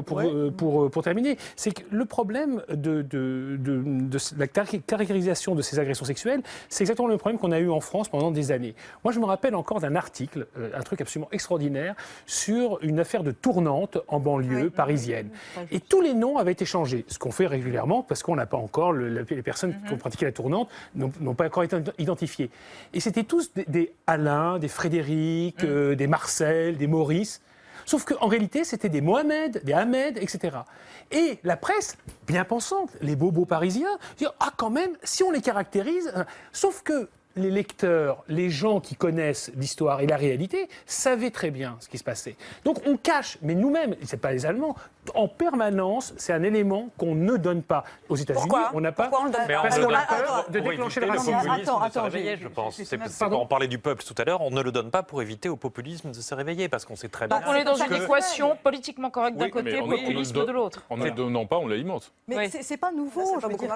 Pour terminer, c'est que le problème de la caractérisation de ces agressions sexuelles, c'est exactement le problème qu'on a eu en France pendant des années. Moi, je me rappelle encore d'un article, un truc absolument extraordinaire, sur une affaire de tournante en banlieue parisienne. Et tous les noms avaient été changés, ce qu'on fait régulièrement, parce qu'on n'a pas encore, les personnes qui ont pratiqué la tournante n'ont pas encore été identifiées. Et c'était tous des Alain, des Frédéric, des Marcel, des Maurice. Sauf qu'en réalité, c'était des Mohamed, des Ahmed, etc. Et la presse, bien pensante, les bobos parisiens, disent « Ah, quand même, si on les caractérise... » Sauf que les lecteurs, les gens qui connaissent l'histoire et la réalité, savaient très bien ce qui se passait. Donc on cache, mais nous-mêmes, c'est pas les Allemands, en permanence, c'est un élément qu'on ne donne pas. Aux États-Unis, on n'a pas... Pourquoi on le donne pas? Parce qu'on a peur de déclencher le racisme. Je pense. On parlait du peuple tout à l'heure, on ne le donne pas pour éviter au populisme de se réveiller, parce qu'on sait très bien... Donc on est dans une équation politiquement correcte d'un côté, populisme de l'autre. En ne le donnant pas, on l'alimente. Mais c'est pas nouveau, je veux dire.